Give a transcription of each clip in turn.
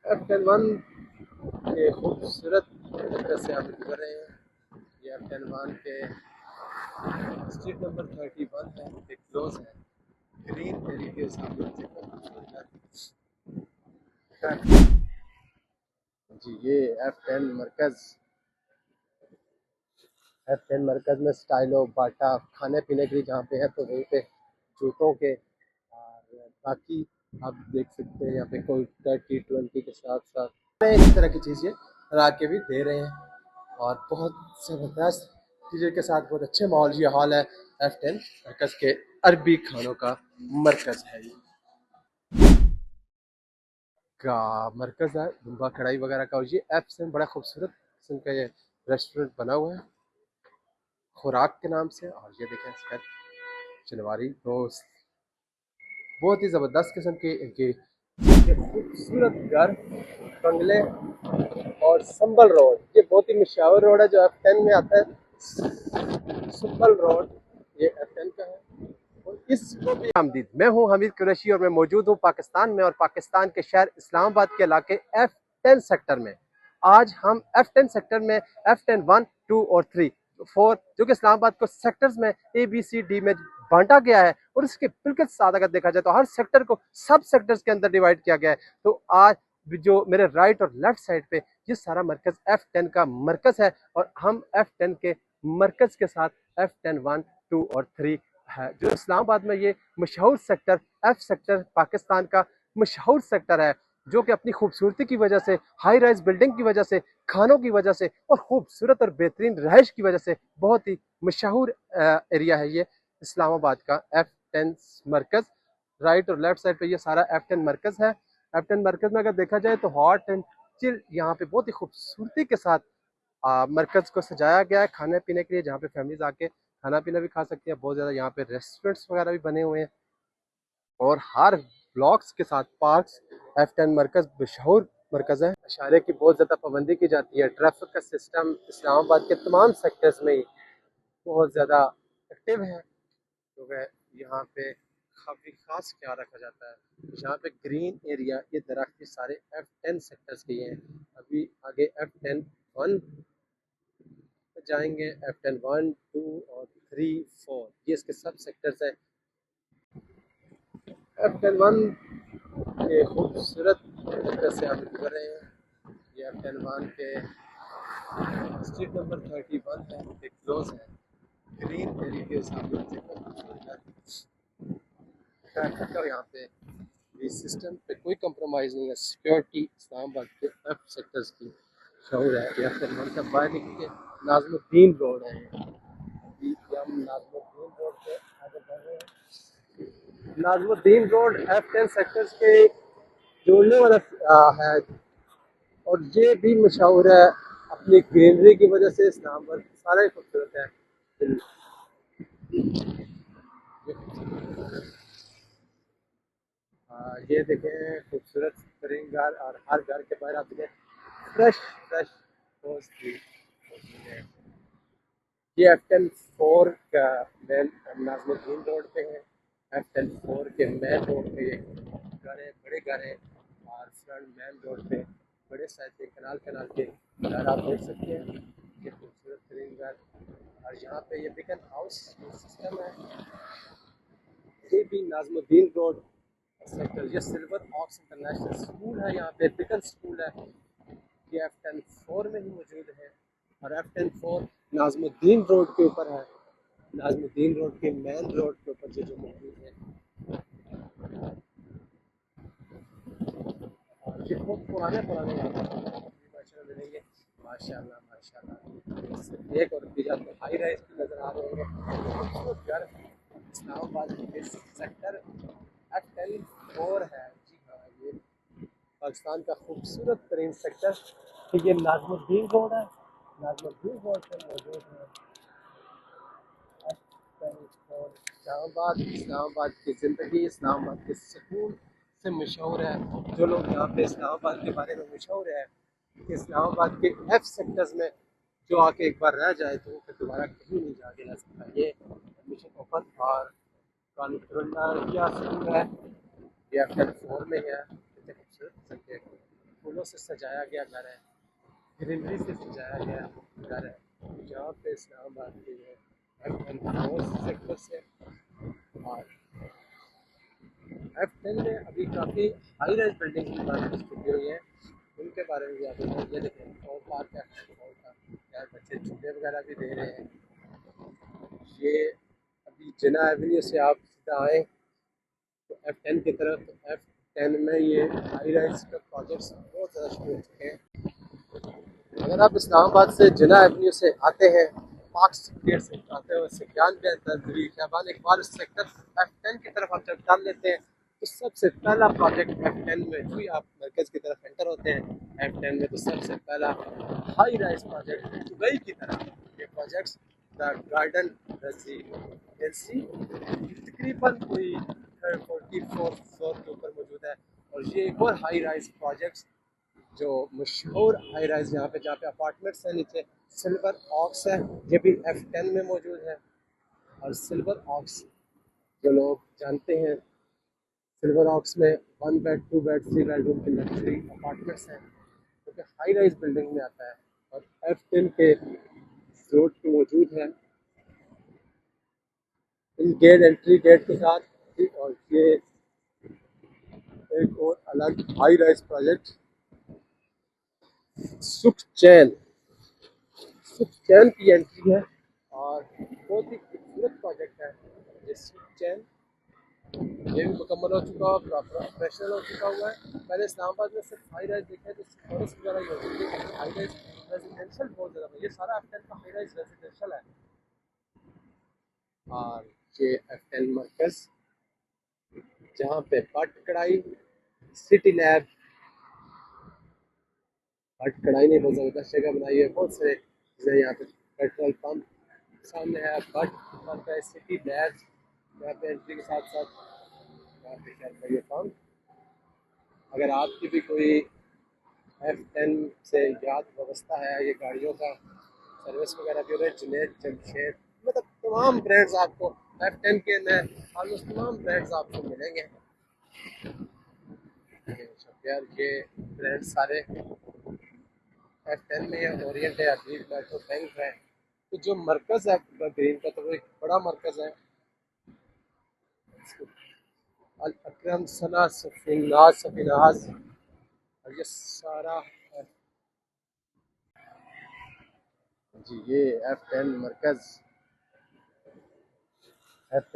F10-1 के खूबसूरत तरीके से हम गुजर रहे हैं। ये F10-1 के स्ट्रीट नंबर 31 है, एक क्लोज है, ग्रीन एरिया सामने से जी। ये F10 मरकज़ में स्टाइलो बाटा खाने पीने के लिए जहाँ पे है, तो वहीं पे जूतों के और बाकी आप देख सकते हैं यहाँ पे कोई 30-20 के साथ साथ इस तरह की चीज़ें ला के भी दे रहे हैं और बहुत ज़बरदस्त चीज़ों के साथ बहुत अच्छे माहौल। ये हॉल है F10 मरकज़ के अरबी खानों का मरकज़ है। ये का मरकज़ है दुम्बा कढ़ाई वगैरह का। और ये F10 बड़ा खूबसूरत किस्म का ये रेस्टोरेंट बना हुआ है खुराक के नाम से। और ये देखें इसका चनवारी तो बहुत ही ज़बरदस्त किस्म के इनके ये खूबसूरत घर बंगले। और संबल रोड ये बहुत ही मशहूर रोड है जो F10 में आता है। संबल रोड ये F10 का है। और इसको भी आमदीद। मैं हूँ हमीद कुरैशी और मैं मौजूद हूँ पाकिस्तान में और पाकिस्तान के शहर इस्लामाबाद के इलाके F10 सेक्टर में। आज हम F10 सेक्टर में F10 1, 2 और 3, 4 जो कि इस्लामाबाद को सेक्टर्स में ABCD में बांटा गया है और इसके बिल्कुल साथ अगर देखा जाए तो हर सेक्टर को सब सेक्टर्स के अंदर डिवाइड किया गया है। तो आज जो मेरे राइट और लेफ्ट साइड पे ये सारा मरकज F10 का मरकज है और हम F10 के मरकज के साथ F10 1, 2 और 3 है जो इस्लामाबाद में ये मशहूर सेक्टर F सेक्टर पाकिस्तान का मशहूर सेक्टर है जो कि अपनी खूबसूरती की वजह से, हाई राइज बिल्डिंग की वजह से, खानों की वजह से और खूबसूरत और बेहतरीन रहायश की वजह से बहुत ही मशहूर एरिया है ये इस्लामाबाद का F10 मरकज। राइट और लेफ्ट साइड पे ये सारा F10 मरकज है। F10 मरकज में अगर देखा जाए तो हॉट एंड चिल यहाँ पे बहुत ही खूबसूरती के साथ मरकज को सजाया गया है खाने पीने के लिए, जहाँ पे फैमिलीज आके खाना पीना भी खा सकती है। बहुत ज़्यादा यहाँ पे रेस्टोरेंट्स वगैरह भी बने हुए हैं और हर ब्लॉक्स के साथ पार्क्स। F10 मरकज मशहूर मरकज़ है। इशारे की बहुत ज़्यादा पाबंदी की जाती है। ट्रैफिक का सिस्टम इस्लामाबाद के तमाम सेक्टर्स में ही बहुत ज़्यादा एक्टिव है तो वह यहाँ पे काफ़ी खास ख्याल रखा जाता है। यहाँ पे ग्रीन एरिया ये दरख्त ये सारे F10 सेक्टर्स के हैं। अभी आगे F10 1 जाएंगे। F10 1, 2 और 3, 4 ये इसके सब सेक्टर्स हैं। F10 1 के खूबसूरत तरीके से हम गुजर रहे हैं। ये F10 1 के स्ट्रीट नंबर 31 है, एक क्लोज है, ग्रीन एरिया सामने से ट्रैफिक का यहाँ पे इस सिस्टम पे कोई कंप्रोमाइज़ नहीं है। सिक्योरिटी इस्लामाबाद के F सेक्टर्स की शहूर है। या फिर हम बाहर निकल के नाज़मुद्दीन रोड है। अभी हम नाज़मुद्दीन रोड पे आगे बढ़ रहे हैं। नाज़मुद्दीन रोड F10 सेक्टर्स के जोड़ने वाला है और ये भी मशहूर है अपनी ग्रीनरी की वजह से। इस्लामाबाद सारा ही खूबसूरत है। ये देखें खूबसूरत तरीन घर और हर घर के बाहर आप देखें फ्रेश फ्रेश रोज की मौजूद है। ये F10 4 का मेन नाज़मुद्दीन रोड पे है। F10 4 के मेन रोड पे ये घर है, बड़े घर हैं और फ्रंट मेन रोड पे बड़े साइज के कनाल कनाल के घर आप देख सकते हैं। ये खूबसूरत तरीन घर और यहाँ पे ये बिकन हाउस सिस्टम है। ये भी नाज़मुद्दीन रोड सेक्टर ये सिल्वर ऑक्स इंटरनेशनल स्कूल है। यहाँ पे बिकन स्कूल है। ये F10 4 में ही मौजूद है और F10 4 नाज़मुद्दीन रोड के ऊपर है। नाज़मुद्दीन रोड के मेन रोड के ऊपर जो मौजूद है और ये बहुत पुराने पुराने माशाल्लाह मिलेंगे। माशाल्लाह माशाल्लाह एक और भी आपको हाई राइज की नज़र आ रहे होंगे। खूबसूरत घर इस्लामाबाद के सेक्टर F10 4 है। जी हाँ, ये पाकिस्तान का खूबसूरत तरीन सेक्टर ये नाज़मुद्दीन रोड है। नाज़मुद्दीन रोड पर मौजूद है इस्लामाबाद। इस्लामाबाद की ज़िंदगी इस्लामाबाद के सुकून से मशहूर है। जो लोग यहाँ पे इस्लामाबाद के बारे में मशहूर है कि इस्लामाबाद के F सेक्टर्स में जो आके एक बार रह जाए तो वो फिर दोबारा कहीं नहीं जाके रह सकता। ये एडमिशन ओपन और स्कूल है। ये F10 4 में है। कितने खूबसूरत किस्म के फूलों से सजाया गया घर है, ग्रीनरी से सजाया गया घर है, जहाँ पे इस्लामाबाद के F10 सेक्टर से। और F10 में अभी काफ़ी हाई राइज बिल्डिंग की बात छुपी हुई है, उनके बारे में भी आप ये देखें। और पार्क है, और का यार बच्चे झूले वगैरह भी दे रहे हैं। ये अभी जिना एवेन्यू से आप सीधा आए तो F10 की तरफ, तो F10 में ये हाई राइज का प्रोजेक्ट्स बहुत ज़्यादा शुरू हो चुके हैं। अगर आप इस्लामाबाद से जिना एवेन्यू से आते हैं, पार्क गेट से आते हुए सिफियान बेहतरी शाबान इकबाल उस सेक्टर F10 की तरफ आप जब डाल लेते हैं तो सबसे पहला प्रोजेक्ट F10 में, जो ही आप मरकज़ की तरफ एंटर होते हैं F10 में, तो सबसे पहला हाई राइज प्रोजेक्ट दुबई की तरफ ये प्रोजेक्ट्स द गार्डन रेजिडेंसी तकरीबन कोई 44 फ्लोर के ऊपर मौजूद है। और ये एक और हाई राइज प्रोजेक्ट्स जो मशहूर हाई राइज यहाँ पे, जहाँ पे अपार्टमेंट्स हैं नीचे, सिल्वर ऑक्स है, ये भी F10 में मौजूद है। और सिल्वर ऑक्स जो लोग जानते हैं, सिल्वर ऑक्स में 1 बेड 2 बेड 3 बेडरूम की लग्जरी अपार्टमेंट्स हैं, जो कि हाई राइज बिल्डिंग में आता है और F10 के रोड पे मौजूद है, इन गेट एंट्री गेट के साथ। और ये एक और अलग हाई राइज प्रोजेक्ट सुखचैन की एंट्री है और बहुत ही खूबसूरत प्रोजेक्ट है ये सुखचैन। ये भी मुकम्मल हो चुका है, प्रॉपर ऑपरेशनल हो चुका हुआ है। पहले इस्लामाबाद में सिर्फ हाई राइज देखे तो फॉरेस्ट वगैरह ही होती थी, हाई राइज रेजिडेंशियल बहुत ज़्यादा, ये सारा F10 का हाई राइज रेजिडेंशियल है। और ये F10 मरकज़, जहाँ पे पट कढ़ाई, सिटी लैब, पट कढ़ाई ने बहुत ज़बरदस्त जगह बनाई है, बहुत से यहाँ पे पेट्रोल पम्प सामने है, बट पम्प है, सिटी लैब यहाँ पे एंट्री के साथ साथ यहाँ पे क्या ये काम। अगर आपकी भी कोई F10 से याद व्यवस्था है, ये गाड़ियों का सर्विस वगैरह भी हो रहा है, जुनैद जमशेद, मतलब तमाम ब्रांड्स आपको F10 के अंदर ऑलमोस्ट तमाम ब्रांड्स आपको मिलेंगे। यार ये ब्रांड सारे F10 में है, ओरिएंट है, अजीब मेट्रो बैंक है। तो जो मरकज़ है ग्रीन का, तो वो एक बड़ा मरकज़ है, अल अकरम सना सफिनाज। और ये सारा जी ये F10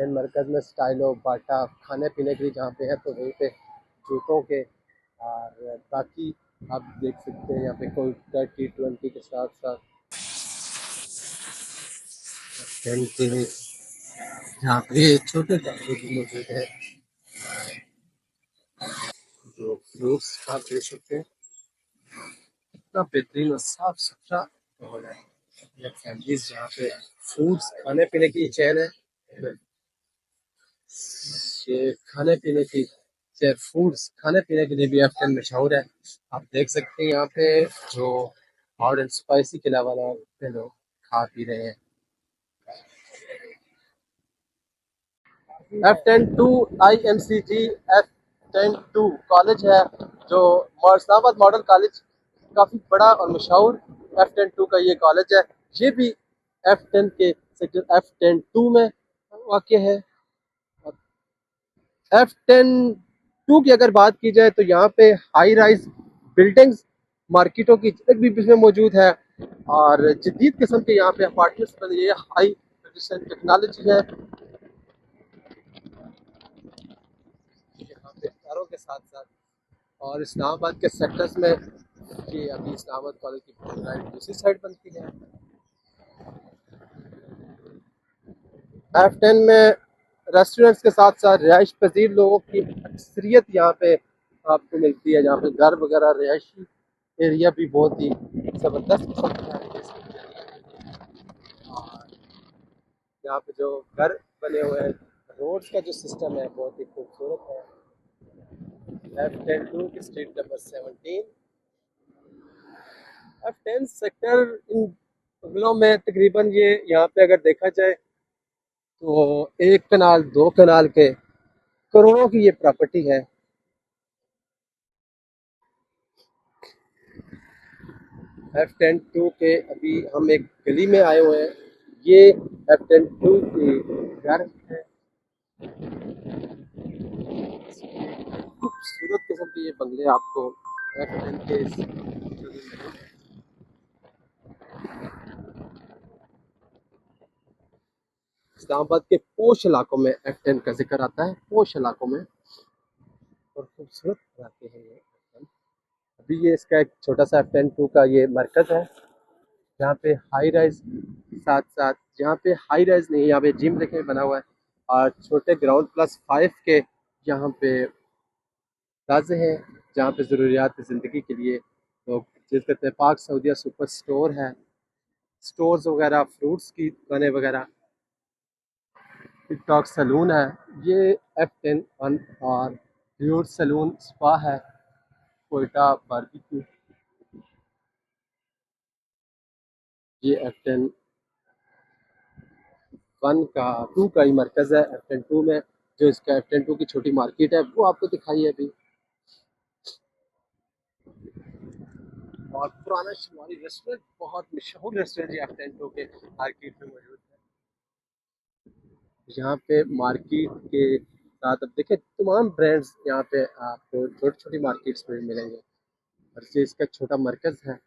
मरकज़ में स्टाइलो बाटा खाने पीने के लिए जहाँ पे है, तो वहीं पे जूतों के और बाकी आप देख सकते हैं यहाँ पे कोई T20 के साथ साथ F10 के यहाँ पे छोटे कैमरे भी मौजूद है, जो फ्रूट्स आप देख सकते हैं, इतना बेहतरीन और साफ सुथरा माहौल है। ये फैमिलीज जहाँ पे फूड्स खाने पीने की चैन है, ये खाने पीने की चाहे फूड्स खाने पीने के लिए भी F10 मशहूर है। आप देख सकते हैं यहाँ पे जो हॉट एंड स्पाइसी के अलावा लोग खा पी रहे हैं। F10-2 IMCG F10-2 कॉलेज है, जो इस्लामाबाद मॉडल कॉलेज, काफ़ी बड़ा और मशहूर F10-2 का ये कॉलेज है। ये भी F10 के सेक्टर F10-2 में वाक़ है। F10-2 की अगर बात की जाए तो यहाँ पे हाई राइज बिल्डिंग्स मार्केटों की भी इसमें मौजूद है और जदीद किस्म के यहाँ पे अपार्टमेंट्स बने, ये हाई टेक्नोलॉजी है यहाँ पे कारों के साथ साथ। और इस्लामाबाद के सेक्टर्स में ये अभी इस्लामाबाद कॉलेज की राइट दूसरी साइड बनती है। F10 में रेस्टोरेंट्स के साथ साथ रिहाइश पजीर लोगों की अक्सरियत यहाँ पे आपको मिलती है, जहाँ पे घर वगैरह रिहायशी एरिया भी बहुत ही ज़बरदस्त किस्म का है। और यहाँ पे जो घर बने हुए हैं, रोड्स का जो सिस्टम है बहुत ही खूबसूरत है। F10-2 की street number 17, F10 sector in बंगलों में तकरीबन ये यहाँ पे अगर देखा जाए तो 1 कनाल 2 कनाल के करोड़ों की ये प्रॉपर्टी है। F10-2 के अभी हम एक गली में आए हुए हैं। ये F10-2 के घर है। खूबसूरत किस्म के ये बंगले आपको F10 के इस्लामाबाद के पोश इलाकों में F10 का जिक्र आता है, पोश इलाकों में, और खूबसूरत बनाते हैं ये F10। अभी ये इसका एक छोटा सा F10-2 का ये मरकज है, जहाँ पे हाई राइज, साथ साथ जहाँ पे हाई राइज नहीं, यहाँ पे जिम देखें बना हुआ है, और छोटे ग्राउंड +5 के यहाँ पे प्लाजे हैं, जहाँ पे ज़रूरियात ज़िंदगी के लिए लोग चीज़ करते हैं। पार्क सऊदिया सुपर स्टोर है, स्टोर्स वगैरह, फ्रूट्स की दुकानें वगैरह, टिकटॉक सैलून है। ये F10 वन और प्योर सैलून स्पा है, कोयटा बारबेक्यू। ये F10 वन का 2 का ही मरकज़ है। F10-2 में जो इसका F10-2 की छोटी मार्केट है वो आपको दिखाई है अभी। और पुराना शिवाली रेस्टोरेंट, बहुत मशहूर रेस्टोरेंट ये F10-2 के मार्केट में मौजूद है। यहाँ पे मार्केट के साथ अब देखिए तमाम ब्रांड्स यहाँ पे आपको छोटी छोटी मार्केट्स में मिलेंगे, और ये इसका छोटा मरकज़ है,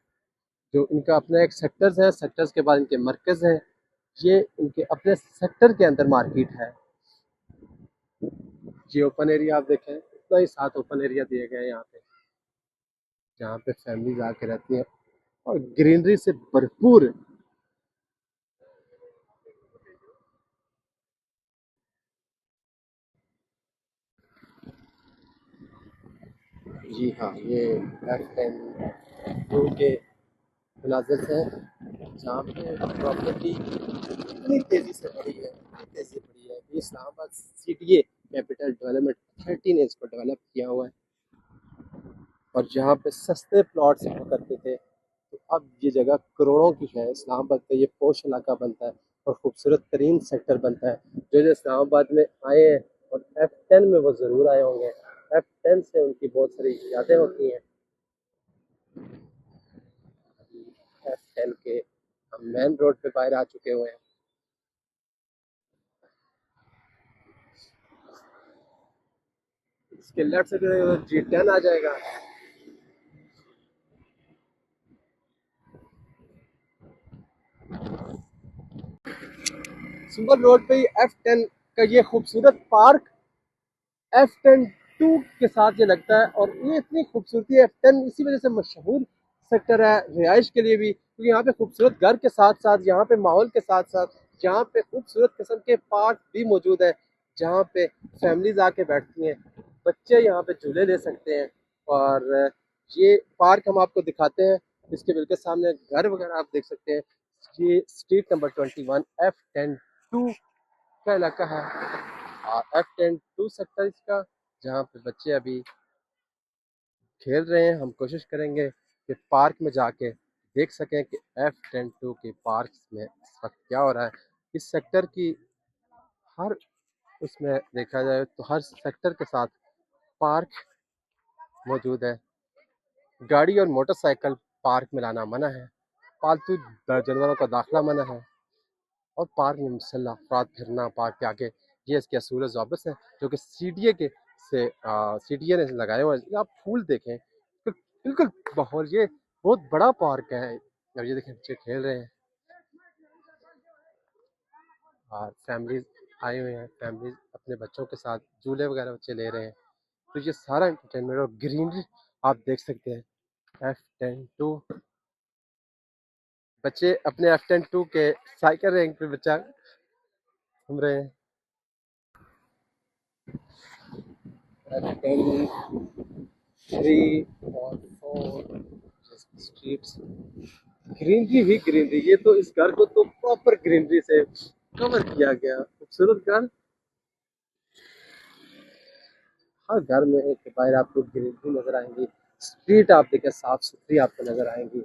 जो इनका अपना एक सेक्टर्स है, सेक्टर्स के बाद इनके मरकज़ हैं। ये इनके अपने सेक्टर के अंदर मार्केट है। ये ओपन एरिया आप देखें, इतना ही 7 ओपन एरिया दिए गए हैं यहाँ पे, जहाँ पे फैमिलीज आके रहती हैं, और ग्रीनरी से भरपूर। जी हाँ, ये F10-2 के मुनाजिर हैं, जहाँ पे प्रॉपर्टी इतनी तेज़ी से बढ़ी है, इतनी तेज़ी बढ़ी है कि Islamabad CDA capital development authority ने इसको डेवलप किया हुआ है। और जहाँ पे सस्ते प्लॉट्स हुआ करते थे, तो अब ये जगह करोड़ों की है। इस्लामाबाद का ये पोश इलाका बनता है और खूबसूरत तरीन सेक्टर बनता है। जो जो इस्लामाबाद में आए हैं और F10 में वो ज़रूर आए होंगे, F10 से उनकी बहुत सारी यादें होती हैं। F10 के हम मेन रोड पे बाहर आ चुके हुए हैं। इसके लेफ्ट से जो G10 आ जाएगा। सुंदर रोड पे F10 का ये खूबसूरत पार्क F10-2 के साथ ये लगता है, और ये इतनी खूबसूरती है। F10 इसी वजह से मशहूर सेक्टर है रिहाइश के लिए भी, क्योंकि यहाँ पे खूबसूरत घर के साथ साथ, यहाँ पे माहौल के साथ साथ, यहाँ पे खूबसूरत किस्म के पार्क भी मौजूद है, जहाँ पे फैमिलीज आके बैठती हैं, बच्चे यहाँ पे झूले ले सकते हैं। और ये पार्क हम आपको दिखाते हैं, इसके बिल्कुल सामने घर वगैरह आप देख सकते हैं। ये स्ट्रीट नंबर 21 F10-2 का इलाका है, और F10-2 सेक्टर इसका, जहाँ पे बच्चे अभी खेल रहे हैं। हम कोशिश करेंगे कि पार्क में जाके देख सकें कि F10-2 के पार्क में इस वक्त क्या हो रहा है। इस सेक्टर की हर, उसमें देखा जाए तो हर सेक्टर के साथ पार्क मौजूद है। गाड़ी और मोटरसाइकिल पार्क में लाना मना है, पालतू जानवरों का दाखिला मना है, और पार्क में मुसल्लह अफराद फिरना पार्क के आगे, ये इसके असूल ज़ाबित हैं, जो कि CDA के से CDA ने लगाए हुए हैं। आप फूल देखें, बिल्कुल माहौल, ये बहुत बड़ा पार्क है। और ये देखें बच्चे खेल रहे हैं, और फैमिलीज आई हुई हैं, फैमिलीज अपने बच्चों के साथ झूले वगैरह बच्चे ले रहे हैं। तो ये सारा इंटरटेनमेंट और ग्रीनरी आप देख सकते हैं। F10-2 बच्चे अपने F10-2 के साइकिल रैंक पे बच्चा घूम रहे हैं। F10-3 और 4 स्ट्रीट्स, ग्रीनरी ही ग्रीनरी। ये तो इस घर को तो प्रॉपर ग्रीनरी से कवर किया गया, खूबसूरत घर। हर घर में एक बाहर आपको ग्रीनरी नजर आएंगी, स्ट्रीट आप देखें साफ सुथरी आपको नजर आएंगी,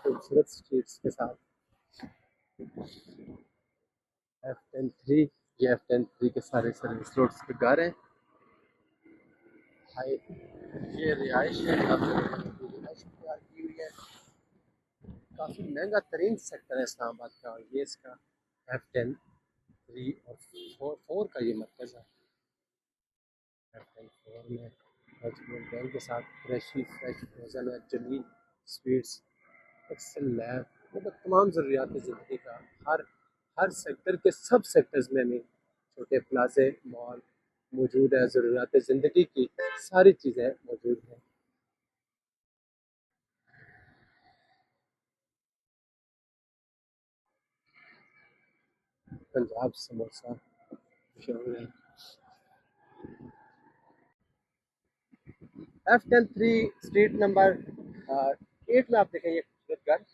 खूबसूरत स्ट्रीट्स के साथ। F10-3, ये F10-3 के सारे सर्विस रोड्स पे घर हैं। हाई ये रिहाइश है, काफ़ी रिहाइश तैयार की हुई है। काफ़ी महंगा तरीन सेक्टर है इस्लामाबाद का, और ये इसका F10 3 और 4 का ये मरकज़ है। F10 4 में बैंक के साथ फ्रेशी फ्रेश फ्रोजन है, जमीन स्वीट्स, एक्सेल लैब, मतलब तमाम ज़रूरियात ज़िंदगी का हर हर सेक्टर के सब सेक्टर्स में भी छोटे प्लाजे मॉल मौजूद है। ज़रूरियात ज़िंदगी की सारी चीज़ें मौजूद हैं। पंजाब समोसा मशहूर है। F10 3 स्ट्रीट नंबर 8 में आप देखेंगे खूबसूरत घर।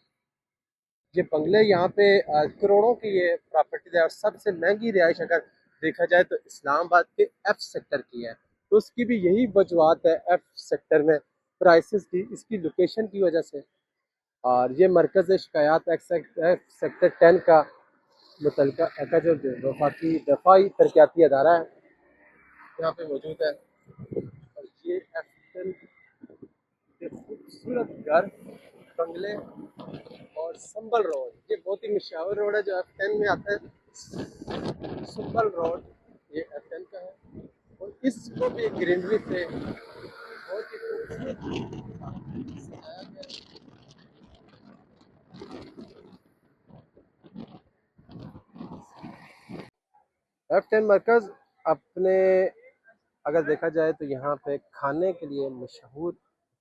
ये बंगले यहाँ पे करोड़ों की ये प्रॉपर्टी है, और सबसे महंगी रिहाइश अगर देखा जाए तो इस्लामाबाद के F सेक्टर की है। तो उसकी भी यही वजूहत है F सेक्टर में प्राइसेस की, इसकी लोकेशन की वजह से। और ये मरकज़ शिकायत F सेक्टर 10 का मुतलका का जो दफाई तरक्याती अदारा है यहाँ पे मौजूद है। और ये F10 के खूबसूरत घर, बंगले और संबल रोड, ये बहुत ही मशहूर रोड है जो F10 में आता है। संबल रोड ये F10 का है, और इसको भी ग्रीनरी से बहुत ही खूबसूरत सजाया गया है। F10 मरकज अपने, अगर देखा जाए तो यहाँ पे खाने के लिए मशहूर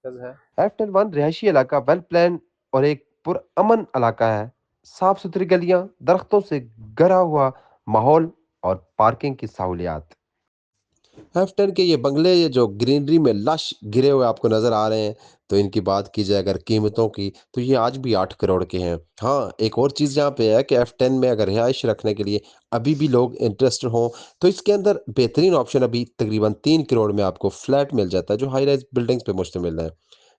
मरकज है। F10 रिहायशी इलाका वेल प्लान और एक पुरअमन इलाका है। साफ सुथरी गलियां, दरख्तों से घरा हुआ माहौल और पार्किंग की सहूलियात। F10 के ये बंगले, ये जो ग्रीनरी में लश घिरे हुए आपको नजर आ रहे हैं, तो इनकी बात की जाए अगर कीमतों की, तो ये आज भी 8 करोड़ के हैं। हाँ, एक और चीज़ यहाँ पे है कि F10 में अगर रिहाइश रखने के लिए अभी भी लोग इंटरेस्टेड हों, तो इसके अंदर बेहतरीन ऑप्शन अभी तकरीबन 3 करोड़ में आपको फ्लैट मिल जाता है, जो हाई राइज बिल्डिंग्स पे मुश्तमिल है।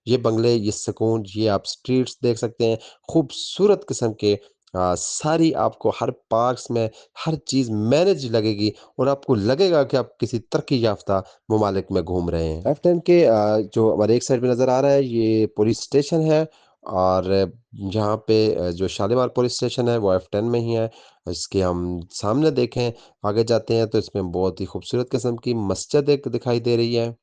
ये बंगले, ये सुकून, ये आप स्ट्रीट्स देख सकते हैं, खूबसूरत किस्म के सारी आपको हर पार्क्स में हर चीज़ मैनेज लगेगी, और आपको लगेगा कि आप किसी तरक्की याफ्ता ममालिक में घूम रहे हैं। F10 के जो हमारे एक साइड में नज़र आ रहा है, ये पुलिस स्टेशन है, और जहाँ पे जो शालीमार पुलिस स्टेशन है वो F10 में ही है। इसके हम सामने देखें, आगे जाते हैं तो इसमें बहुत ही खूबसूरत किस्म की मस्जिद एक दिखाई दे रही है।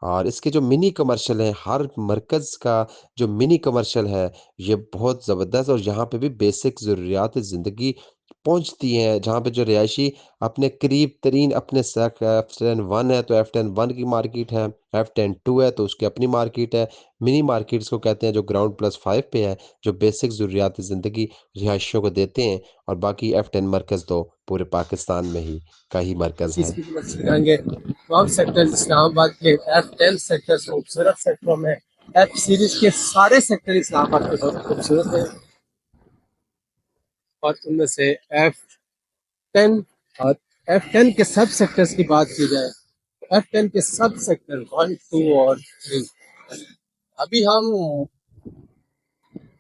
और इसके जो मिनी कमर्शियल हैं, हर मरकज़ का जो मिनी कमर्शियल है, ये बहुत ज़बरदस्त, और यहाँ पे भी बेसिक ज़रूरियात ज़िंदगी पहुँचती हैं, जहाँ पे जो रिहायशी अपने करीब तरीन अपने F10 1 है तो F10 1 की मार्केट है, F10 2 है तो उसकी अपनी मार्केट है। मिनी मार्केट्स को कहते हैं, जो ग्राउंड प्लस 5 पे है, जो बेसिक ज़रूरियात ज़िंदगी रिहायशियों को देते हैं, और बाकी F10 मरकज़ तो पूरे पाकिस्तान में ही का ही मरकज़ चीज़ है। की मदद से जाएंगे तमाम सेक्टर इस्लामाबाद के F10 सेक्टर खूबसूरत सेक्टरों में। F सीरीज के सारे सेक्टर इस्लामाबाद के बहुत खूबसूरत हैं, और उनमें से F10 और F10 के सब सेक्टर्स की बात की जाए, F10 के सब सेक्टर 1 2 और 3, अभी हम,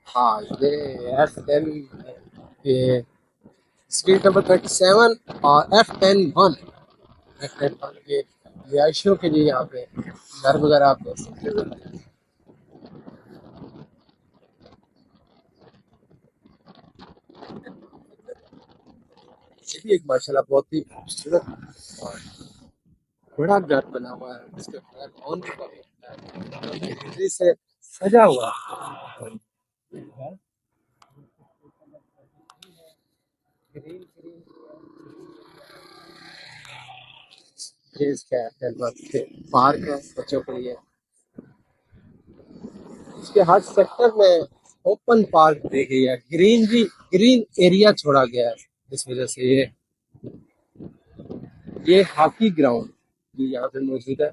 हाँ ये F10 के स्ट्रीट नंबर 37 और F10 1 के रिहायशियों के लिए यहाँ पे घर वगैरह आप देख सकते हैं। ये भी एक माशाल्लाह बहुत ही खूबसूरत और बड़ा घर बना हुआ है, जिसके कलर ऑन ग्रीनरी से सजा हुआ है। ग्रीन ग्रीन ये इसका पार्क है बच्चों के लिए। इसके हर सेक्टर में ओपन पार्क दी गई है, ग्रीनरी ग्रीन एरिया छोड़ा गया है। इस वजह से ये हॉकी ग्राउंड भी यहाँ पे मौजूद है,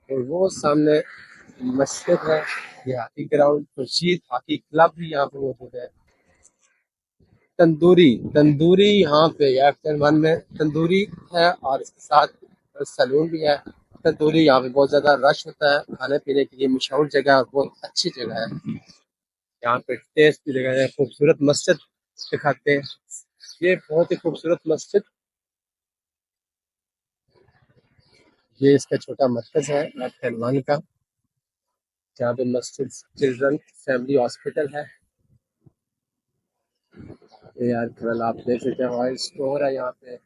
और वो सामने मस्जिद है। ये hockey ground, Khurshid hockey club भी यहाँ पे मौजूद है। तंदूरी तंदूरी यहाँ पे F10 1 में तंदूरी है, और इसके साथ सैलून भी है। तंदूरी यहाँ पे बहुत ज़्यादा रश होता है, खाने पीने के लिए मशहूर जगह है और बहुत अच्छी जगह है। यहाँ पे टेस्ट की जगह है। खूबसूरत मस्जिद दिखाते हैं, ये बहुत ही खूबसूरत मस्जिद ये इसका छोटा मरकज़ है F10 का, जहाँ पे मस्जिद चिल्ड्रन फैमिली हॉस्पिटल है। ये यार कल आप देख सकते हैं हमारी स्टोर है यहाँ पे,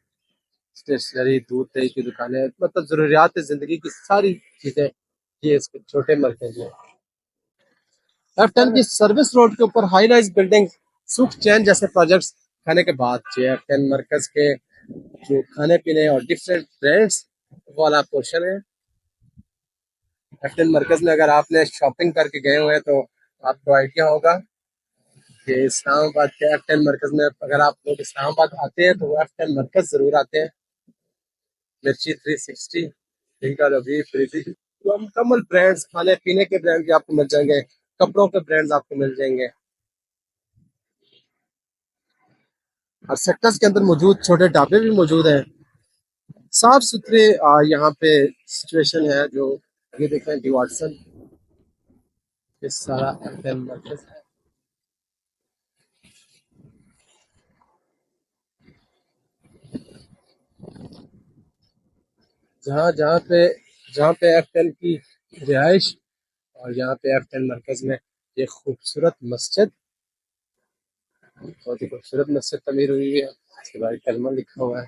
स्टेशनरी, दूध दही की दुकानें, मतलब ज़रूरियात ज़िंदगी की सारी चीज़ें ये इसके छोटे मरकज़ में। F10 की सर्विस रोड के ऊपर हाई राइज बिल्डिंग, सुख चैन जैसे प्रोजेक्ट्स खाने के बाद जो F10 मरकज़ के जो खाने पीने और डिफरेंट ब्रांड्स वाला पोर्शन है। F10 मरकज़ में अगर आपने शॉपिंग करके गए हुए हैं तो आपको आइडिया होगा कि इस्लामाबाद के F10 मरकज़ में अगर आप लोग इस्लामाबाद आते हैं तो F10 मरकज़ ज़रूर आते हैं। मिर्ची 360, इनका रवि फ्रीजी, तो मुकम्मल ब्रांड्स, खाने पीने के ब्रांड भी आपको मिल जाएंगे, कपड़ों के ब्रांड्स आपको मिल जाएंगे। और सेक्टर्स के अंदर मौजूद छोटे ढाबे भी मौजूद हैं। साफ सुथरे यहाँ पे सिचुएशन है। जो ये देखें डी वाटसन, ये सारा F10 मरकज़ है। जहाँ जहाँ पे F10 की रिहाइश और यहाँ पे F10 मरकज़ में ये खूबसूरत मस्जिद, बहुत ही खूबसूरत मस्जिद तमीर हुई है। इसके बाद कलमा लिखा हुआ है,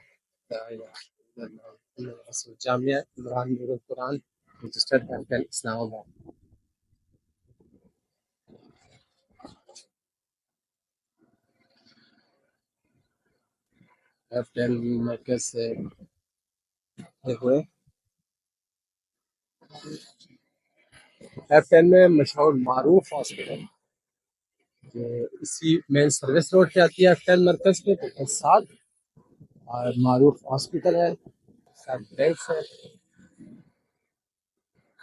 Jamia Imran Noorul Quran registered F10 Islamabad. F10 Markaz से हुए F10 में मशहूर मारूफ हॉस्पिटल, जो इसी मेन सर्विस रोड पे आती है F10 मरकज़ के साथ, और मारूफ हॉस्पिटल है, साथ ब्रांड्स है,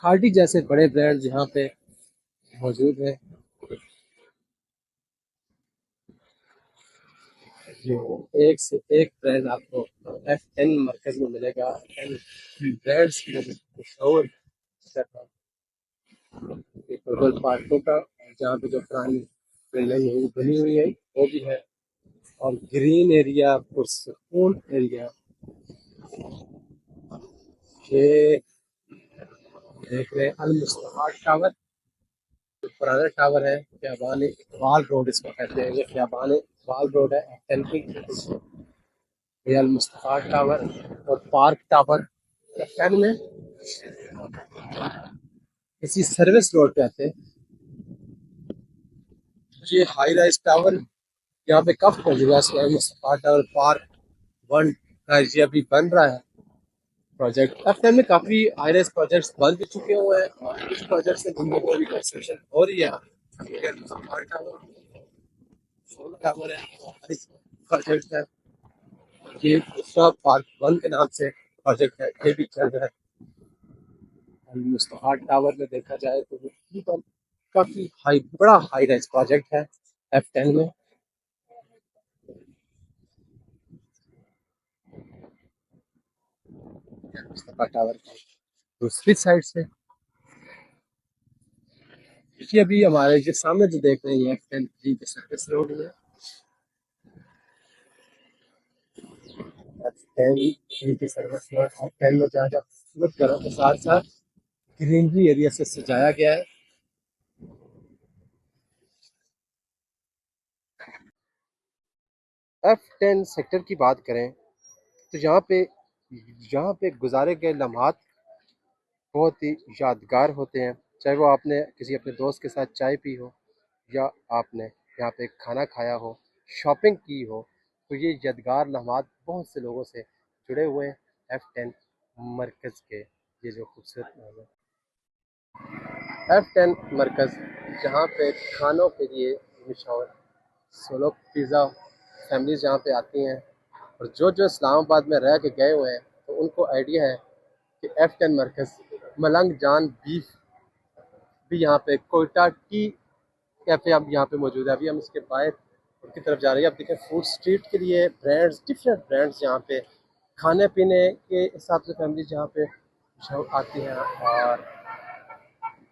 खाटी जैसे बड़े ब्रांड यहाँ पे मौजूद है। जो एक से एक ब्रांड आपको F10 मरकज़ में मिलेगा। F10 ब्रांड्स मशहूर टोटल पार्कों का, जहाँ पे जो पुरानी बिल्डिंग बनी हुई है वो भी है, और ग्रीन एरिया, पुरसकून एरिया। ये देख रहे हैं अल मुस्तफा टावर, जो पुराना टावर है, ख़ियाबान इकबाल रोड इसको कहते हैं। ये ख़ियाबान इकबाल रोड है F10 की। ये अल मुस्तफा टावर और पार्क टावर F10 में इसी सर्विस रोड पे आते हैं। ये हाई राइज टावर यहाँ पे कब पहुंचेगा? अल मुस्तफा टावर पार्क 1 का ये अभी बन रहा है प्रोजेक्ट। F10 में काफी हाई राइज प्रोजेक्ट्स बन भी चुके हुए हैं, और कुछ प्रोजेक्ट्स हैं जिनमें अभी कंस्ट्रक्शन हो रही है। ये अल मुस्तफा टावर, सोलर टावर है, प्रोजेक्ट है। ये दूसरा पार्क 1 के नाम से प्रोजेक्ट है, ये भी चल रहा है। अल मुस्तफा टावर में देखा जाए तो ये तो काफी बड़ा हाई राइज प्रोजेक्ट है F10 में। मुस्तफा टावर की दूसरी साइड से ये अभी हमारे जो सामने जो देख रहे हैं F10 जी के सर्विस रोड में, F10 जी की सर्विस रोड F10 में जहाँ जहाँ खूबसूरत घरों के साथ साथ ग्रीनरी एरिया से सजाया गया है। F10 सेक्टर की बात करें तो यहाँ पे गुजारे गए लम्हात बहुत ही यादगार होते हैं। चाहे वो आपने किसी अपने दोस्त के साथ चाय पी हो, या आपने यहाँ पे खाना खाया हो, शॉपिंग की हो, तो ये यादगार लम्हात बहुत से लोगों से जुड़े हुए हैं F10 मरकज़ के। ये जो खूबसूरत नाम है F10 मरकज़, जहाँ पे खानों के लिए मशहूर, सोलो पिज़्ज़ा फैमिलीज़ जहाँ पे आती हैं, और जो इस्लामाबाद में रह के गए हुए हैं तो उनको आइडिया है कि F10 मरकज़ मलंग जान बीफ भी यहाँ पे, कोयटा टी कैफ़े अब यहाँ पे मौजूद है। अभी हम इसके बाहर की तरफ जा रहे हैं। अब देखें फूड स्ट्रीट के लिए ब्रांड्स, डिफरेंट ब्रांड्स यहाँ पे खाने पीने के हिसाब से फैमिली यहाँ पे आती हैं। और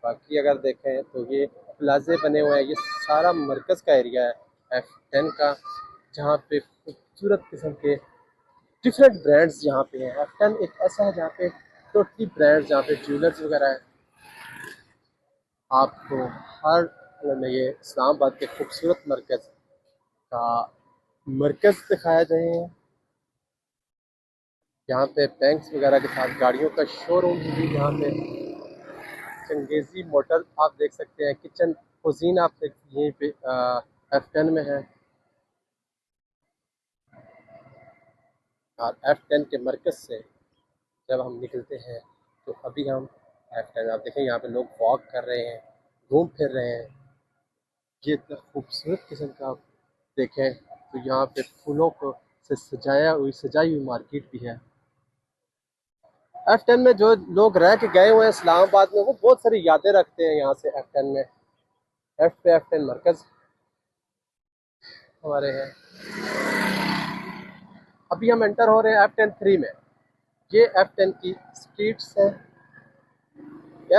बाकी अगर देखें तो ये प्लाजे बने हुए हैं, ये सारा मरकज़ का एरिया है F10 का, जहाँ पे खूबसूरत किस्म के डिफरेंट ब्रांड्स यहाँ पे हैं। F10 एक ऐसा है जहाँ पे टोटली ब्रांड जहाँ पे ज्वेलर्स वगैरह है। आपको हर में ये इस्लामाबाद के खूबसूरत का मरकज़ दिखाया जाए हैं। यहाँ पे बैंक्स वगैरह के साथ गाड़ियों का शोरूम भी यहाँ पे। चंगेज़ी मोटर आप देख सकते हैं, किचन कुजीन आप यहीं पे F10 में है। और F10 के मरकज़ से जब हम निकलते हैं तो अभी हम F10 आप देखें यहाँ पे लोग वॉक कर रहे हैं, घूम फिर रहे हैं। ये इतना खूबसूरत किस्म का आप देखें तो यहाँ पे फूलों को से सजाई हुई मार्केट भी है। F10 में जो लोग रह के गए हुए हैं इस्लामाबाद में, वो बहुत सारी यादें रखते हैं यहाँ से। F10 में F10 मरकज़ हमारे हैं। अभी हम एंटर हो रहे हैं F10 3 में। ये F10 की स्ट्रीट्स हैं।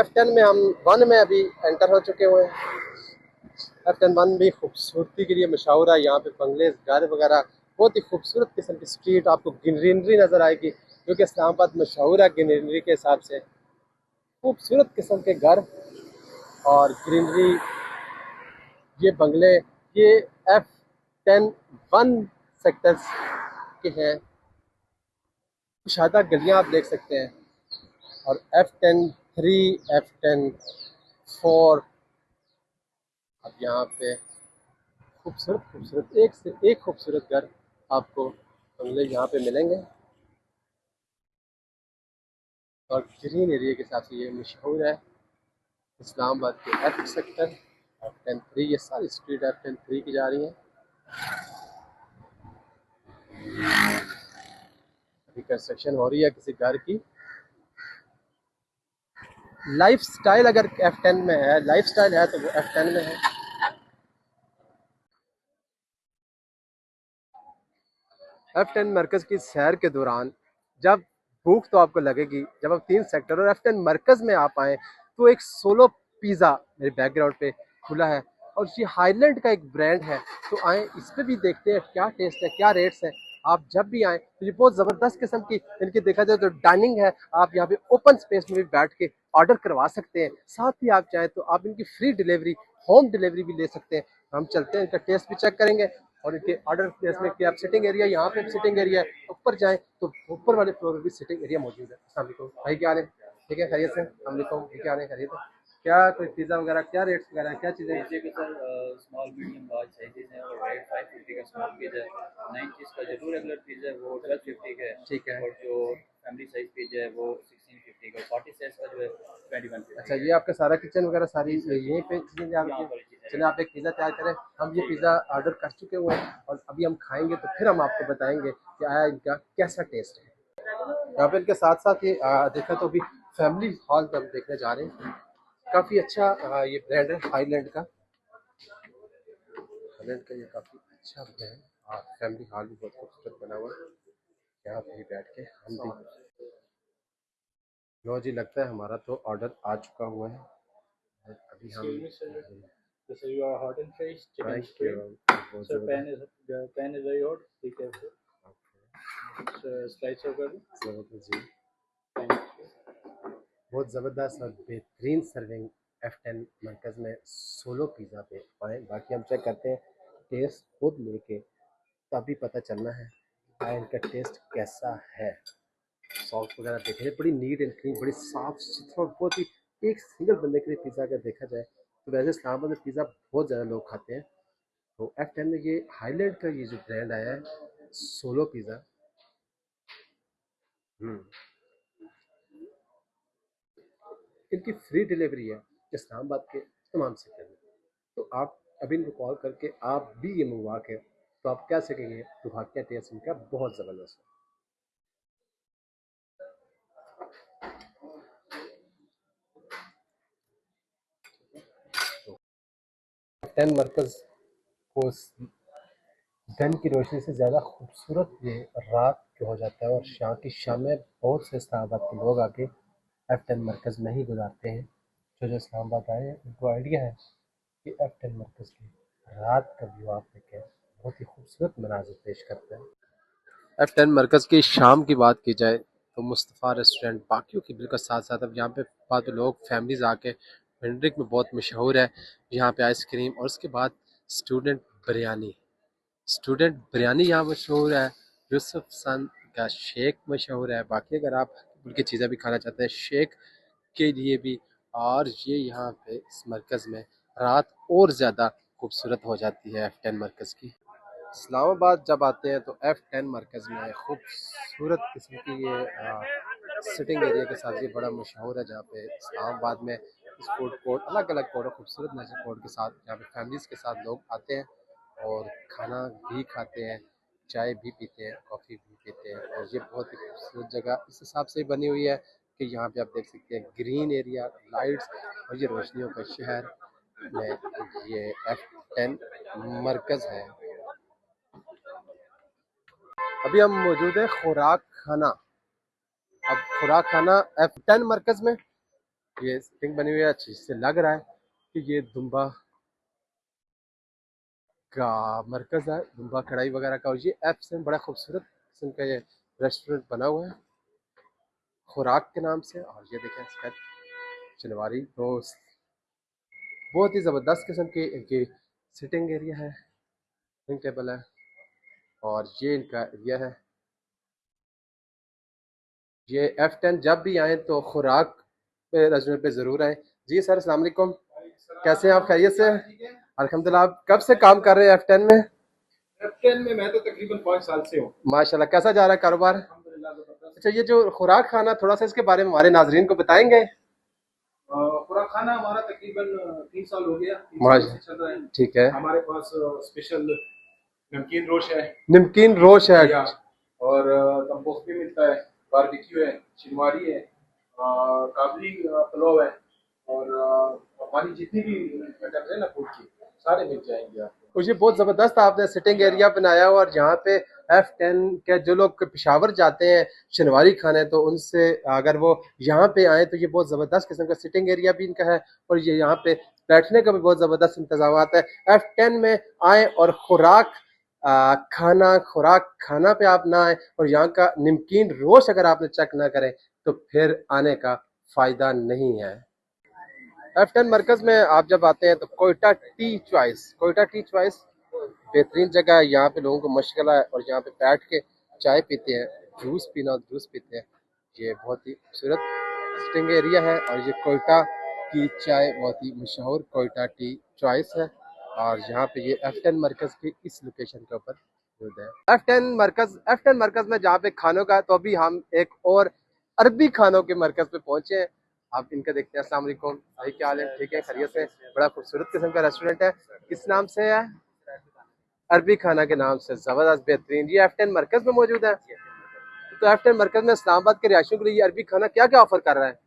F10 में हम 1 में अभी एंटर हो चुके हुए हैं। F10 1 भी खूबसूरती के लिए मशहूर है। यहाँ पे बंगले घर वगैरह बहुत ही खूबसूरत किस्म की स्ट्रीट, आपको ग्रीनरी नज़र आएगी, क्योंकि इस्लामाबाद मशहूर है ग्रीनरी के हिसाब से। खूबसूरत किस्म के घर और ग्रीनरी, ये बंगले, ये F10 1 सेक्टर्स के हैं। कुशादा गलियाँ आप देख सकते हैं। और F10 3 F10 4 अब यहाँ पे खूबसूरत खूबसूरत एक से एक खूबसूरत घर आपको बंगले यहाँ पे मिलेंगे। और ग्रीन एरिया के हिसाब से ये मशहूर है इस्लामाबाद के F सेक्टर F10 3। ये सारी स्ट्रीट F10 3 की जा रही है। अभी कंस्ट्रक्शन हो रही है किसी घर की। लाइफ स्टाइल अगर F10 में है, लाइफ स्टाइल है तो वो F10 में है। F10 मरकज़ की सैर के दौरान जब भूख तो आपको लगेगी, जब आप 3 सेक्टर और F10 मरकज़ में आप आए तो एक सोलो पिज़्ज़ा मेरे बैकग्राउंड पे खुला है और ये हाईलैंड का एक ब्रांड है। तो आए इस पे भी देखते हैं क्या टेस्ट है, क्या रेट्स है। आप जब भी आएँ तो ये बहुत ज़बरदस्त किस्म की इनकी देखा जाए तो डाइनिंग है। आप यहाँ पे ओपन स्पेस में भी बैठ के ऑर्डर करवा सकते हैं। साथ ही आप चाहें तो आप इनकी फ्री डिलीवरी, होम डिलीवरी भी ले सकते हैं। हम चलते हैं, इनका टेस्ट भी चेक करेंगे और इनके ऑर्डर प्लेस में कि आप सिटिंग एरिया, यहाँ पे सिटिंग एरिया है, ऊपर जाएं तो ऊपर वाले फ्लोर में भी सिटिंग एरिया मौजूद है। अस्सलाम वालेकुम भाई, क्या हाल है? ठीक है, खैरियत से? अस्सलाम वालेकुम भाई, क्या हाल है? खैरियत है? क्या कोई पिज़्ज़ा वगैरह, क्या रेट्स वगैरह, क्या चीज़ें हैं? पिज़्ज़े के sir small medium large sizes हैं और रेट 550 का स्मॉल पिज़्ज़ा है। 9 चीज़ का जो रेगुलर पिज़्ज़ा है वो 1250 का है। ठीक है। और जो फैमिली साइज पिज़्ज़ा है वो 1650 का। पार्टी साइज का जो है 2150 अच्छा, का ये आपका सारा किचन वगैरह सारी जी सर। यहीं पे चीज़ें यहाँ आपकी? पर चीज़ें चलिए आप एक पिज़्ज़ा तैयार करें। हम ये पिज़्ज़ा ऑर्डर कर चुके हुए हैं और अभी हम खाएंगे तो फिर हम आपको बताएंगे कि आया इनका कैसा टेस्ट है। यहाँ पे इनके साथ साथ ये देखा तो अभी फैमिली हॉल हम देखने जा रहे हैं। काफ़ी अच्छा ये ब्रांड है हाईलैंड का। हाईलैंड का ये काफ़ी अच्छा ब्रांड और फैमिली हॉल भी बहुत खूबसूरत बना हुआ है। यहाँ पे ही बैठ के हम भी। लो जी, लगता है हमारा तो ऑर्डर आ चुका हुआ है और अभी हम So you are hot and fresh chicken thank street. You. बहुत So ज़बरदस्त। the pan is very hot. Be careful. So slice of garlic. ज़बरदस्त जी, Thank you. बहुत ज़बरदस्त और बेहतरीन सर्विंग F10 मरकज़ में सोलो पिज़्ज़ा पे आए। बाकी हम चेक करते हैं, टेस्ट खुद लेके तभी पता चलना है कि इनका टेस्ट कैसा है। सॉस वगैरह देखें, बड़ी नीट एंड क्लीन, बड़ी साफ़ सुथरा और बहुत ही एक सिंगल बंदे के लिए पिज़्ज़ा अगर देखा जाए तो वैसे इस्लामाबाद में पिज़्ज़ा बहुत ज़्यादा लोग खाते हैं। तो F10 में ये हाईलैंड का ये जो ब्रांड आया है सोलो पिज़्ज़ा, इनकी फ्री डिलीवरी है इस्लामाबाद के तमाम सेक्टर में। तो आप अभी इनको कॉल करके आप भी ये मंगवा के तो आप कह सकेंगे तो हाँ, क्या टेस्ट इनका बहुत ज़बरदस्त है। तो 10 मरकज़ को दिन की रोशनी से ज़्यादा खूबसूरत ये रात को हो जाता है और शाम की शामें बहुत से इस्लामाबाद के लोग आके F10 मरकज़ में ही गुजारते हैं। जो इस्लामाबाद आए हैं उनको आइडिया है कि F10 मरकज़ की रात का व्यू आप देखें, बहुत ही खूबसूरत मनाजिर पेश करता है। F10 मरकज़ की शाम की बात की जाए तो मुस्तफ़ा रेस्टोरेंट बाकियों के बिल्कुल साथ साथ अब यहाँ पे बाद लोग फैमिलीज आके हेंड्रिक में बहुत मशहूर है यहाँ पे आइसक्रीम। और उसके बाद स्टूडेंट बिरयानी, स्टूडेंट बिरयानी यहाँ मशहूर है। यूसुफ सन का शेक मशहूर है। बाकी अगर आप उनकी चीज़ें भी खाना चाहते हैं शेक के लिए भी। और ये यहाँ पे इस मरकज़ में रात और ज़्यादा खूबसूरत हो जाती है F10 मरकज़ की। इस्लामाबाद जब आते हैं तो F10 मरकज़ में खूबसूरत किस्म की ये सिटिंग एरिया के साथ ये बड़ा मशहूर है, जहाँ पे इस्लामाबाद में इस फूड कोर्ट अलग अलग कोर्ट खूबसूरत नजर कोर्ट के साथ जहाँ पे फैमिलीज़ के साथ लोग आते हैं और खाना भी खाते हैं, चाय भी पीते हैं, कॉफ़ी भी पीते हैं। और ये बहुत ही खूबसूरत जगह इस हिसाब से बनी हुई है कि यहाँ पे आप देख सकते हैं ग्रीन एरिया, लाइट्स और ये रोशनियों का शहर में ये F10 मरकज़ है। अभी हम मौजूद है खुराक खाना। अब खुराक खाना F10 मरकज़ में ये सिटिंग बनी हुई है, अच्छी से लग रहा है कि ये दुम्बा का मरकज़ है, दुम्बा कढ़ाई वगैरह का। और ये एफ से बड़ा खूबसूरत किस्म का ये रेस्टोरेंट बना हुआ है खुराक के नाम से। और ये देखें इसका चनवारी तो बहुत ही ज़बरदस्त किस्म की इनकी सिटिंग एरिया है, डाइनिंग टेबल है और ये इनका एरिया है। ये F10 जब भी आए तो खुराक पे रेस्टोरेंट पे ज़रूर आए। जी सर, अस्सलाम वालेकुम, कैसे हैं आप? खैरियत से? अल्हम्दुलिल्लाह। आप कब से काम कर रहे हैं F10 में? F10 में मैं तो तकरीबन 5 साल से हूँ। माशाल्लाह, कैसा जा रहा है कारोबार? अल्हम्दुलिल्लाह ज़बरदस्त। अच्छा, ये जो खुराक खाना थोड़ा सा इसके बारे में हमारे नाजरीन को बताएंगे? खुराक खाना हमारा तकरीबन 3 साल हो गया, 3 साल माशा से चल रहा है। ठीक है। हमारे पास स्पेशल नमकीन रोश है नमकीन रोश है या और तंबूख भी मिलता है, बारबेक्यू है, चिनवारी है, काबली पुलाव है और हमारी जितनी भी आइटम्स है ना फूड की सारे मिल जाएंगे आपको। मुझे बहुत ज़बरदस्त आपने सिटिंग एरिया बनाया हुआ। और यहाँ पे F10 के जो लोग पेशावर जाते हैं शनवारी खाने तो उनसे अगर वो यहाँ पे आए तो ये बहुत ज़बरदस्त किस्म का सिटिंग एरिया भी इनका है और ये यहाँ पे बैठने का भी बहुत ज़बरदस्त इंतजाम है। F10 में आए और खुराक खुराक खाना पे आप ना आए और यहाँ का नमकीन रोश अगर आपने चेक ना करें तो फिर आने का फ़ायदा नहीं है। F10 मरकज़ में आप जब आते हैं तो कोयटा टी चॉइस बेहतरीन जगह है। यहाँ पे लोगों को मशगला है और यहाँ पे बैठ के चाय पीते हैं, जूस पीते हैं। ये बहुत ही खूबसूरत सिटिंग एरिया है और ये कोयटा की चाय बहुत ही मशहूर कोयटा टी चॉइस है। और यहाँ पे ये F10 मरकज़ की इस लोकेशन के ऊपर मौजूद है। F10 मरकज़ में जहाँ पे खानों का, तो अभी हम एक और अरबी खानों के मरकज़ पे पहुंचे हैं। आप इनका देखते हैं। अस्सलाम वालेकुम भाई, क्या हाल है? ठीक है, खैरियत से? बड़ा खूबसूरत किस्म का रेस्टोरेंट है, किस नाम से है? अरबी खाना के नाम से, ज़बरदस्त बेहतरीन। ये F10 मरकज़ में मौजूद है। तो F10 मरकज़ में इस्लामाबाद के रिहायशियों के लिए ये अरबी खाना क्या क्या ऑफर कर रहा है?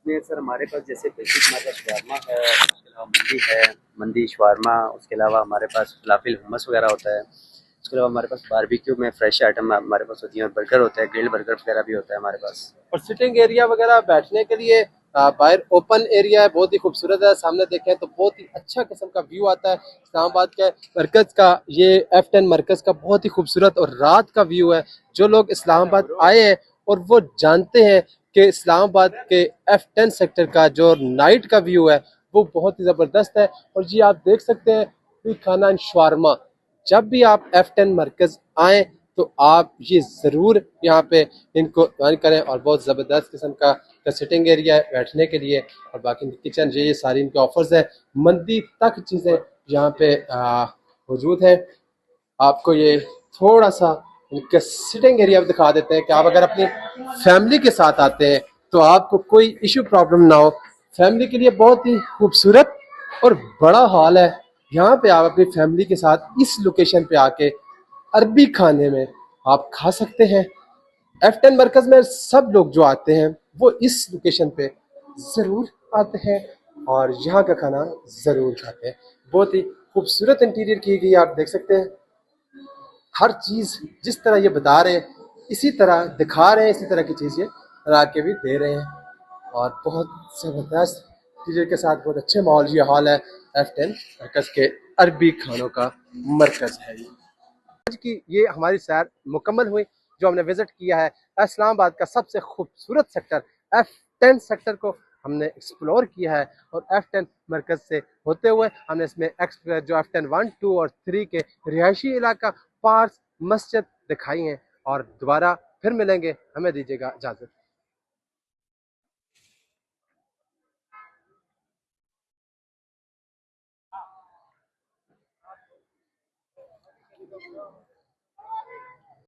इसमें सर हमारे पास जैसे बेसिक हमारे पास शवारमा है, उसके अलावा मंदी है, मंदी शवारमा, उसके अलावा हमारे पास फलाफिल हुमस वगैरह होता है। उसके अलावा हमारे पास बारबेक्यू में फ्रेश आइटम हमारे पास होती है, बर्गर होता है, ग्रिल्ड बर्गर वगैरह भी होता है हमारे पास। और सिटिंग एरिया वगैरह बैठने के लिए बाहर ओपन एरिया है, बहुत ही खूबसूरत है। सामने देखें तो बहुत ही अच्छा किस्म का व्यू आता है इस्लामाबाद के मरकज़ का। ये F10 मरकज़ का बहुत ही खूबसूरत और रात का व्यू है। जो लोग इस्लामाबाद आए हैं और वो जानते हैं कि इस्लामाबाद के F10 सेक्टर का जो नाइट का व्यू है वो बहुत ही ज़बरदस्त है। और जी आप देख सकते हैं भी खाना शवारमा। जब भी आप F10 मरकज़ आएँ तो आप ये ज़रूर यहाँ पे इनको ज्वाइन करें। और बहुत ज़बरदस्त किस्म का सिटिंग एरिया है बैठने के लिए। और बाकी किचन ये सारी इनके ऑफर्स है, मंदी तक चीज़ें यहाँ पे मौजूद है। आपको ये थोड़ा सा इनका सिटिंग एरिया दिखा देते हैं कि आप अगर अपनी फैमिली के साथ आते हैं तो आपको कोई इशू प्रॉब्लम ना हो। फैमिली के लिए बहुत ही खूबसूरत और बड़ा हॉल है। यहाँ पे आप अपनी फैमिली के साथ इस लोकेशन पे आके अरबी खाने में आप खा सकते हैं। F10 मरकज़ में सब लोग जो आते हैं वो इस लोकेशन पे ज़रूर आते हैं और यहाँ का खाना ज़रूर खाते हैं। बहुत ही खूबसूरत इंटीरियर की गई, आप देख सकते हैं। हर चीज़ जिस तरह ये बता रहे हैं इसी तरह दिखा रहे हैं, इसी तरह की चीज़ ये बना के भी दे रहे हैं। और बहुत ज़बरदस्त इंटीरियर के साथ बहुत अच्छे माहौल ये हॉल है F10 मरकज़ के अरबी खानों का मरकज़ है। आज की ये हमारी सैर मुकम्मल हुई। जो हमने विजिट किया है इस्लामाबाद का सबसे खूबसूरत सेक्टर F10 सेक्टर को हमने एक्सप्लोर किया है। और F10 मरकज़ से होते हुए हमने इसमें जो F10 1, 2 और 3 के रिहायशी इलाका, पार्क, मस्जिद दिखाई हैं। और दोबारा फिर मिलेंगे, हमें दीजिएगा इजाज़त।